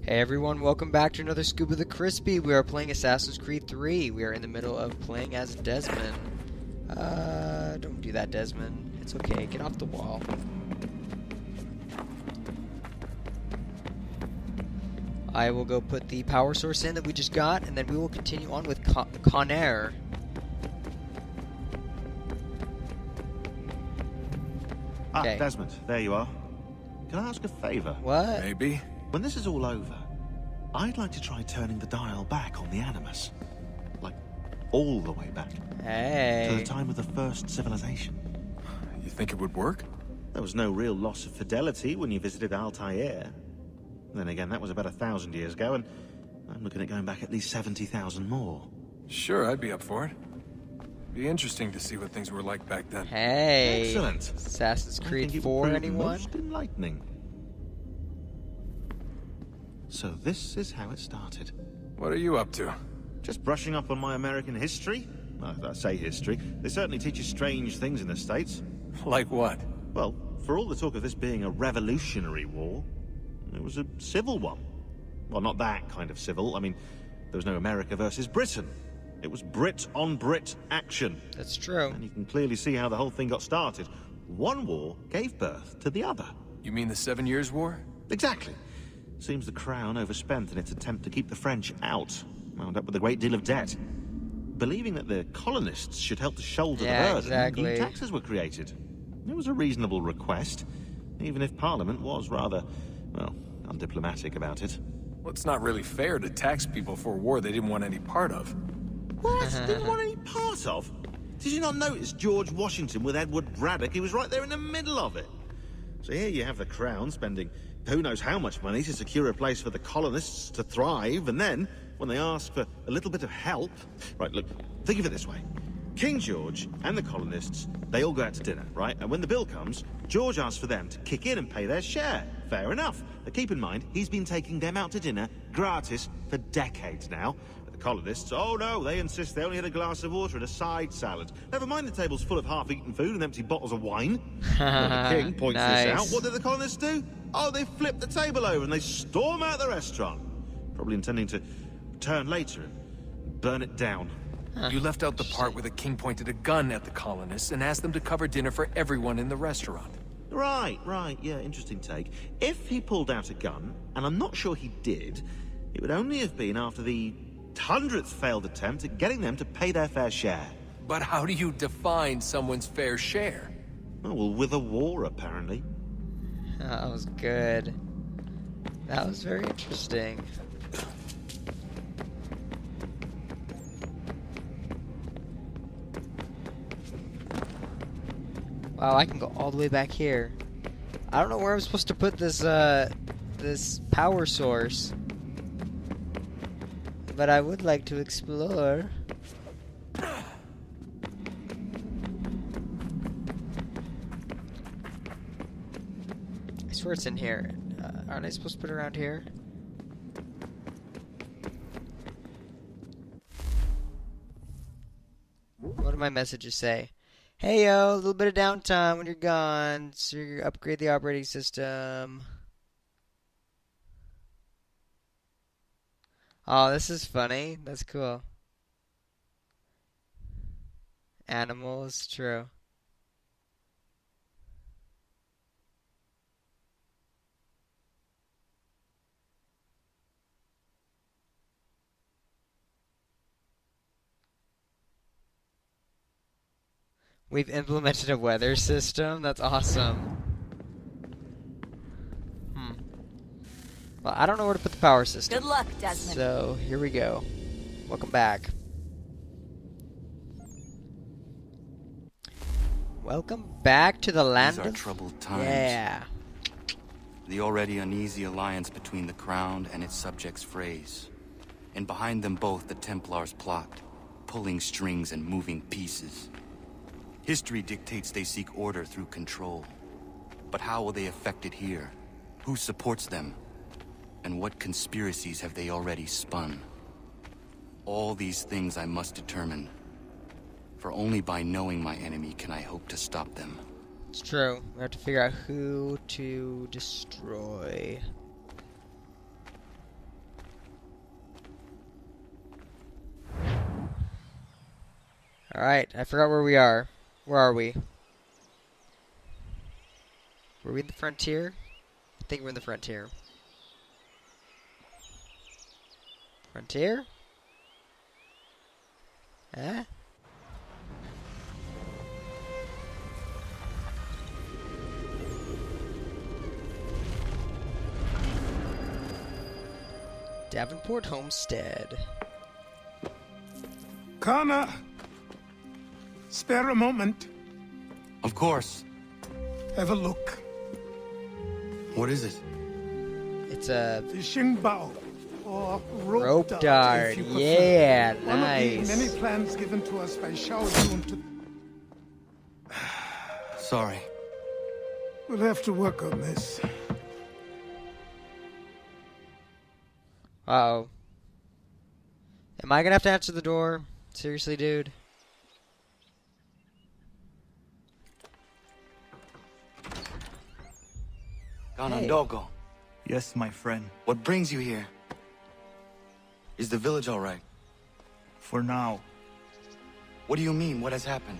Hey everyone, welcome back to another Scoop of the Crispy. We are playing Assassin's Creed 3. We are in the middle of playing as Desmond. Don't do that, Desmond. It's okay, get off the wall. I will go put the power source in that we just got, and then we will continue on with Conair. Okay. Desmond, there you are. Can I ask a favour? What? Maybe. When this is all over, I'd like to try turning the dial back on the Animus. Like, all the way back. Hey. To the time of the first civilization. You think it would work? There was no real loss of fidelity when you visited Altair. Then again, that was about 1,000 years ago, and I'm looking at going back at least 70,000 more. Sure, I'd be up for it. Be interesting to see what things were like back then. Hey. Excellent. Assassin's I Creed think it 4, would prove anyone? most enlightening. So this is how it started. What are you up to? Just brushing up on my American history. Well, I say history. They certainly teach you strange things in the States. Like what? Well, for all the talk of this being a revolutionary war, it was a civil one. Well, not that kind of civil. I mean, there was no America versus Britain. It was Brit on Brit action. That's true. And you can clearly see how the whole thing got started. One war gave birth to the other. You mean the 7 Years' War? Exactly. Seems the Crown overspent in its attempt to keep the French out, wound up with a great deal of debt. Believing that the colonists should help to shoulder the burden, exactly. new taxes were created. It was a reasonable request, even if Parliament was rather, well, undiplomatic about it. Well, it's not really fair to tax people for a war they didn't want any part of. What? Didn't want any part of? Did you not notice George Washington with Edward Braddock? He was right there in the middle of it. So here you have the Crown spending who knows how much money to secure a place for the colonists to thrive, and then, when they ask for a little bit of help... Right, look, think of it this way. King George and the colonists, they all go out to dinner, right? And when the bill comes, George asks for them to kick in and pay their share. Fair enough. But keep in mind, he's been taking them out to dinner, gratis, for decades now. The colonists, oh no, they insist they only had a glass of water and a side salad. Never mind the table's full of half-eaten food and empty bottles of wine. When the king points this out, what did the colonists do? Oh, they flip the table over and they storm out the restaurant. Probably intending to return later and burn it down. You left out the part where the king pointed a gun at the colonists and asked them to cover dinner for everyone in the restaurant. Right, yeah, interesting take. If he pulled out a gun, and I'm not sure he did, it would only have been after the 100th failed attempt at getting them to pay their fair share. But how do you define someone's fair share? Oh, well, with a war, apparently. That was good. That was very interesting. Wow, I can go all the way back here. I don't know where I'm supposed to put this, this power source. But I would like to explore. I swear it's in here. Aren't I supposed to put it around here? What do my messages say? Hey yo, a little bit of downtime when you're gone, so you upgrade the operating system. Oh, this is funny. That's cool. Animals, true. We've implemented a weather system. That's awesome. Well, I don't know where to put the power system. Good luck, Desmond. So, here we go. Welcome back. Welcome back to the land These are of... troubled times. Yeah. The already uneasy alliance between the Crown and its subjects frays. And behind them both the Templars plot, pulling strings and moving pieces. History dictates they seek order through control. But how will they affect it here? Who supports them? And what conspiracies have they already spun? All these things I must determine. For only by knowing my enemy can I hope to stop them. It's true. We have to figure out who to destroy. Alright, I forgot where we are. Where are we? Were we in the frontier? I think we're in the frontier. Frontier? Huh? Davenport Homestead. Connor! Spare a moment. Of course. Have a look. What is it? It's a Fishing bow. Or rope dart, dart. if you prefer. Yeah, One of the nice. many plans given to us by Shao Jun to... Sorry. We'll have to work on this. Uh-oh. Am I gonna have to answer the door? Seriously, dude? Ganondogo, Yes, my friend. what brings you here? Is the village all right? For now, What do you mean? What has happened?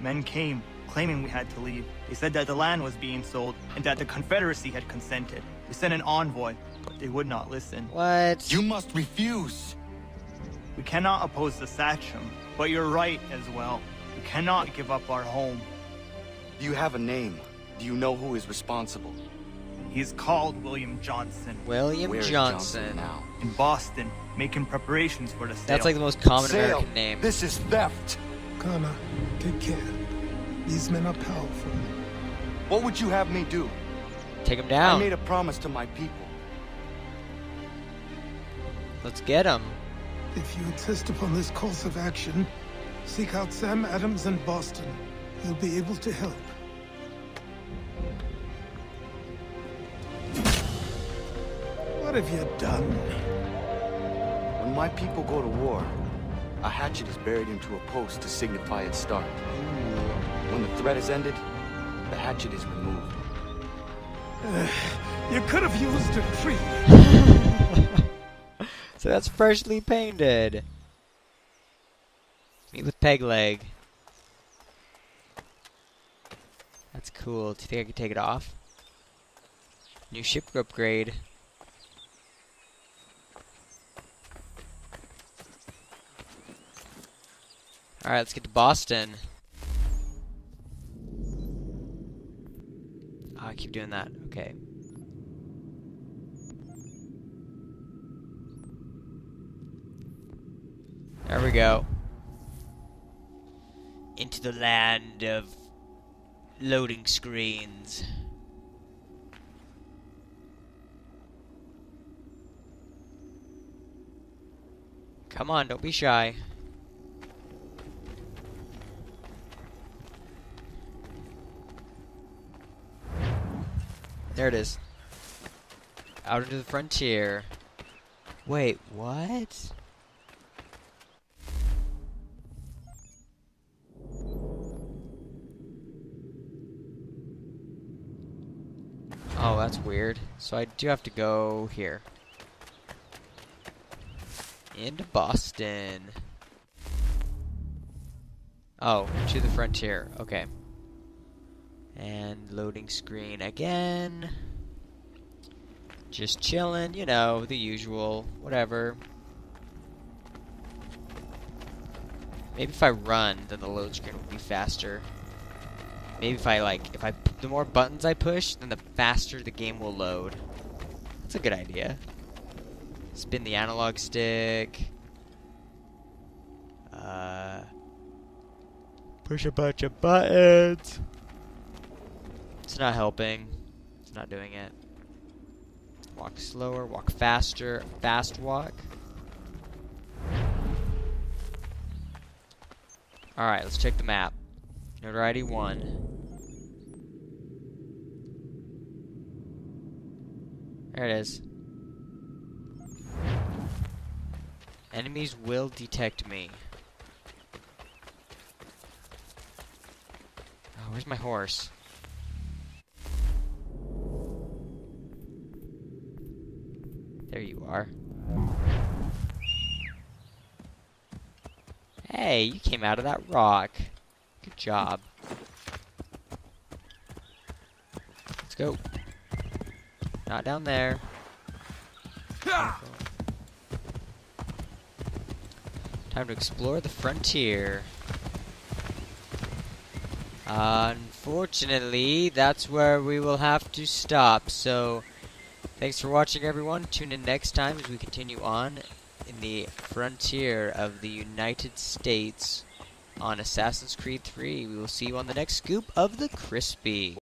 men came, claiming we had to leave. They said that the land was being sold, and that the Confederacy had consented. We sent an envoy, but they would not listen. What? You must refuse! We cannot oppose the Sachem, but you're right as well. We cannot give up our home. Do you have a name? Do you know who is responsible? He is called William Johnson. William Where is Johnson. now? In Boston, making preparations for the sale. That's like the most common Sale! American name. This is theft! Connor, take care. These men are powerful. What would you have me do? Take him I down. made a promise to my people. Let's get him. If you insist upon this course of action, seek out Sam Adams in Boston. He'll be able to help. What have you done? When my people go to war, a hatchet is buried into a post to signify its start. When the threat is ended, the hatchet is removed. You could have used a tree. So that's freshly painted. Meet with Peg Leg. That's cool. Do you think I can take it off? New ship upgrade. Alright, let's get to Boston. Oh, I keep doing that. Okay. There we go. Into the land of loading screens. Come on, don't be shy. There it is. Out into the frontier. Wait, what? Oh, that's weird. So I do have to go here. Into Boston. Oh, to the frontier. Okay. And loading screen again. Just chilling, you know, the usual. Whatever. Maybe if I run, then the load screen will be faster. Maybe if I the more buttons I push, then the faster the game will load. That's a good idea. Spin the analog stick. Push a bunch of buttons. It's not helping. It's not doing it. Walk slower, walk faster, fast walk. Alright, let's check the map. Notoriety 1. There it is. Enemies will detect me. Oh, where's my horse? There you are. Hey, you came out of that rock. Good job. Let's go. Not down there. Time to explore the frontier. Unfortunately, that's where we will have to stop. So, thanks for watching, everyone. Tune in next time as we continue on in the frontier of the United States on Assassin's Creed 3. We will see you on the next scoop of the Crispy.